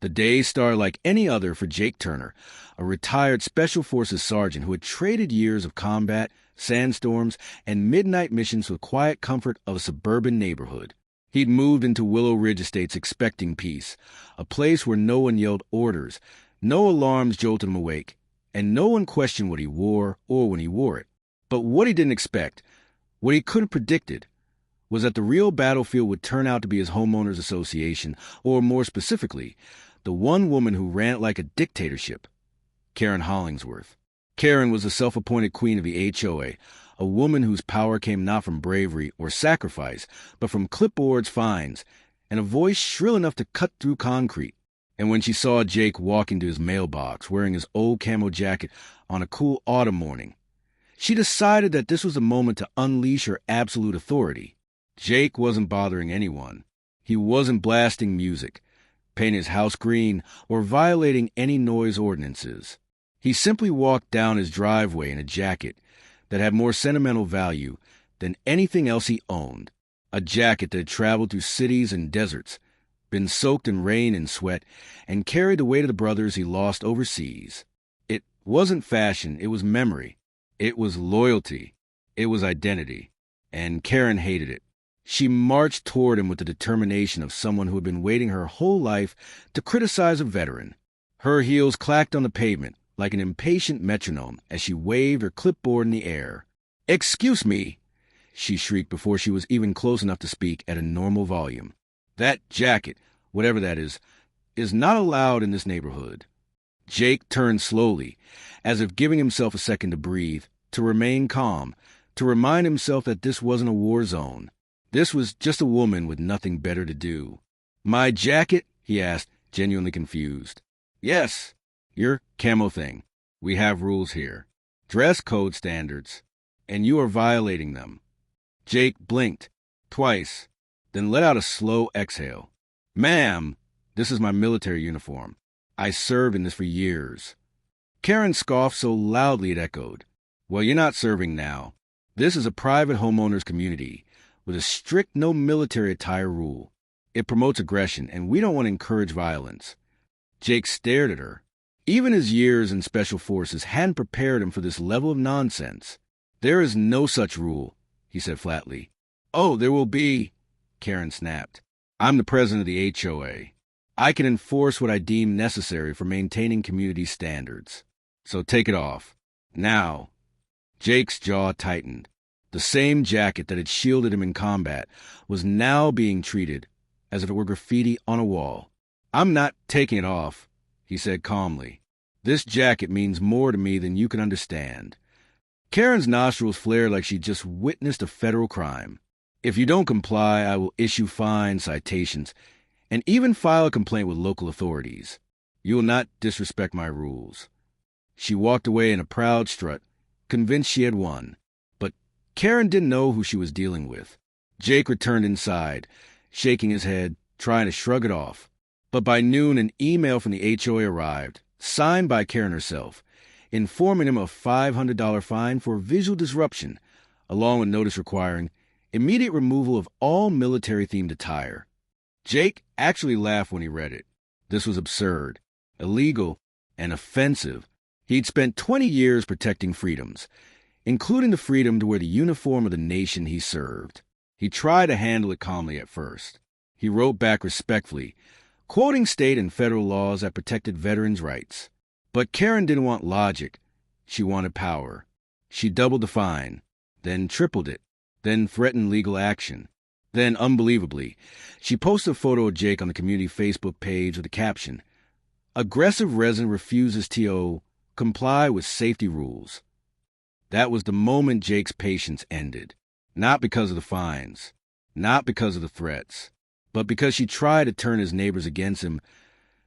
The day started like any other for Jake Turner, a retired Special Forces sergeant who had traded years of combat, sandstorms, and midnight missions for the quiet comfort of a suburban neighborhood. He'd moved into Willow Ridge Estates expecting peace, a place where no one yelled orders, no alarms jolted him awake, and no one questioned what he wore or when he wore it. But what he didn't expect, what he could have predicted, was that the real battlefield would turn out to be his homeowners association, or more specifically, the one woman who ran it like a dictatorship, Karen Hollingsworth. Karen was the self-appointed queen of the HOA, a woman whose power came not from bravery or sacrifice, but from clipboards, fines, and a voice shrill enough to cut through concrete. And when she saw Jake walking to his mailbox wearing his old camo jacket on a cool autumn morning, she decided that this was the moment to unleash her absolute authority. Jake wasn't bothering anyone. He wasn't blasting music, painting his house green, or violating any noise ordinances. He simply walked down his driveway in a jacket that had more sentimental value than anything else he owned, a jacket that had traveled through cities and deserts, been soaked in rain and sweat, and carried the weight of the brothers he lost overseas. It wasn't fashion, it was memory. It was loyalty. It was identity. And Karen hated it. She marched toward him with the determination of someone who had been waiting her whole life to criticize a veteran. Her heels clacked on the pavement like an impatient metronome as she waved her clipboard in the air. "Excuse me," she shrieked before she was even close enough to speak at a normal volume. "That jacket, whatever that is not allowed in this neighborhood." Jake turned slowly, as if giving himself a second to breathe, to remain calm, to remind himself that this wasn't a war zone. This was just a woman with nothing better to do. "My jacket?" he asked, genuinely confused. "Yes, your camo thing. We have rules here. Dress code standards. And you are violating them." Jake blinked, twice, then let out a slow exhale. "Ma'am, this is my military uniform. I served in this for years." Karen scoffed so loudly it echoed. "Well, you're not serving now. This is a private homeowners community with a strict no military attire rule. It promotes aggression, and we don't want to encourage violence." Jake stared at her. Even his years in Special Forces hadn't prepared him for this level of nonsense. "There is no such rule," he said flatly. "Oh, there will be," Karen snapped. "I'm the president of the HOA. I can enforce what I deem necessary for maintaining community standards. So take it off. Now." Jake's jaw tightened. The same jacket that had shielded him in combat was now being treated as if it were graffiti on a wall. "I'm not taking it off," he said calmly. "This jacket means more to me than you can understand." Karen's nostrils flared like she'd just witnessed a federal crime. "If you don't comply, I will issue fines, citations, and even file a complaint with local authorities. You will not disrespect my rules." She walked away in a proud strut, convinced she had won. But Karen didn't know who she was dealing with. Jake returned inside, shaking his head, trying to shrug it off. But by noon, an email from the HOA arrived, signed by Karen herself, informing him of a $500 fine for visual disruption, along with notice requiring immediate removal of all military-themed attire. Jake actually laughed when he read it. This was absurd, illegal, and offensive. He'd spent 20 years protecting freedoms, including the freedom to wear the uniform of the nation he served. He tried to handle it calmly at first. He wrote back respectfully, quoting state and federal laws that protected veterans' rights. But Karen didn't want logic. She wanted power. She doubled the fine, then tripled it, then threatened legal action. Then, unbelievably, she posted a photo of Jake on the community Facebook page with a caption, "Aggressive resident refuses to comply with safety rules." That was the moment Jake's patience ended. Not because of the fines, not because of the threats, but because she tried to turn his neighbors against him,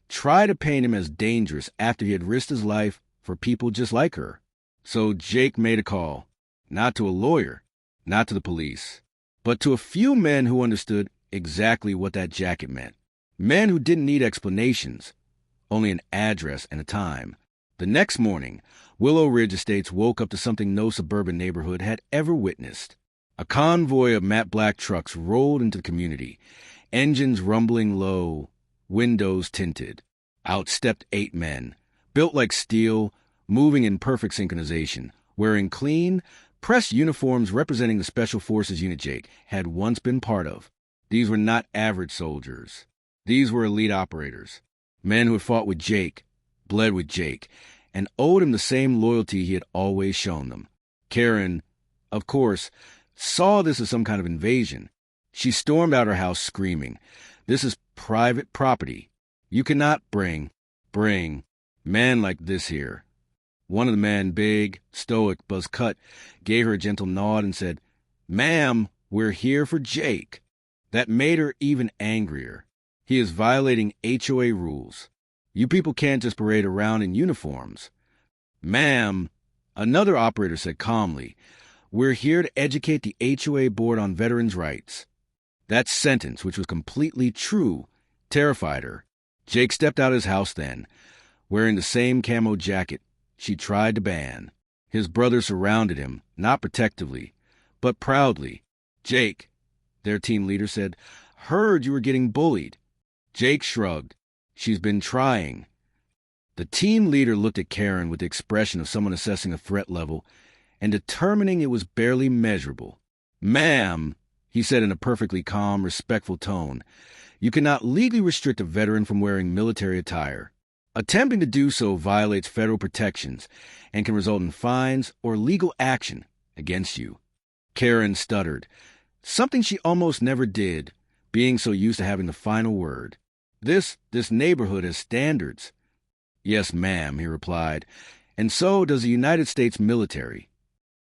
tried to paint him as dangerous after he had risked his life for people just like her. So Jake made a call, not to a lawyer, not to the police, but to a few men who understood exactly what that jacket meant. Men who didn't need explanations, only an address and a time. The next morning, Willow Ridge Estates woke up to something no suburban neighborhood had ever witnessed. A convoy of matte black trucks rolled into the community, engines rumbling low, windows tinted. Out stepped 8 men, built like steel, moving in perfect synchronization, wearing clean, pressed uniforms representing the Special Forces unit Jake had once been part of. These were not average soldiers. These were elite operators, men who had fought with Jake, bled with Jake, and owed him the same loyalty he had always shown them. Karen, of course, saw this as some kind of invasion. She stormed out her house screaming, "This is private property. You cannot bring men like this here." One of the men, big, stoic, buzz-cut, gave her a gentle nod and said, "Ma'am, we're here for Jake." That made her even angrier. He is violating HOA rules. You people can't just parade around in uniforms. "Ma'am," another operator said calmly, "we're here to educate the HOA board on veterans' rights." That sentence, which was completely true, terrified her. Jake stepped out of his house then, wearing the same camo jacket she tried to ban. His brothers surrounded him, not protectively, but proudly. "Jake," their team leader said, "heard you were getting bullied." Jake shrugged. "She's been trying." The team leader looked at Karen with the expression of someone assessing a threat level and determining it was barely measurable. "Ma'am," he said in a perfectly calm, respectful tone, "you cannot legally restrict a veteran from wearing military attire. Attempting to do so violates federal protections and can result in fines or legal action against you." Karen stuttered, something she almost never did, being so used to having the final word. This neighborhood has standards." "Yes, ma'am," he replied, "and so does the United States military."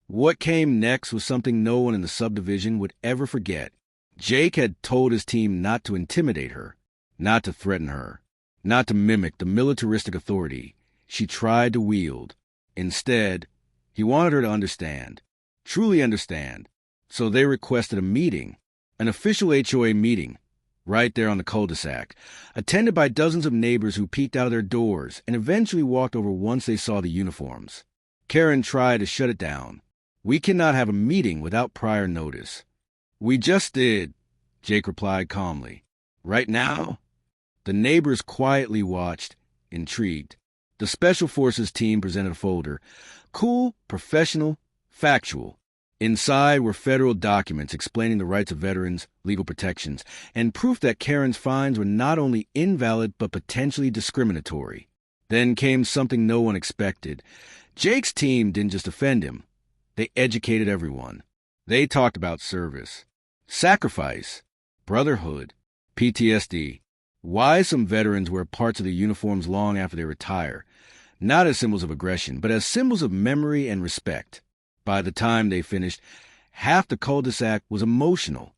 What came next was something no one in the subdivision would ever forget. Jake had told his team not to intimidate her, not to threaten her, not to mimic the militaristic authority she tried to wield. Instead, he wanted her to understand, truly understand. So they requested a meeting, an official HOA meeting, right there on the cul-de-sac, attended by dozens of neighbors who peeked out of their doors and eventually walked over once they saw the uniforms. Karen tried to shut it down. "We cannot have a meeting without prior notice." "We just did," Jake replied calmly. "Right now?" The neighbors quietly watched, intrigued. The Special Forces team presented a folder. Cool, professional, factual. Inside were federal documents explaining the rights of veterans, legal protections, and proof that Karen's fines were not only invalid but potentially discriminatory. Then came something no one expected. Jake's team didn't just defend him. They educated everyone. They talked about service, sacrifice, brotherhood, PTSD, why some veterans wear parts of their uniforms long after they retire, not as symbols of aggression, but as symbols of memory and respect. By the time they finished, half the cul-de-sac was emotional.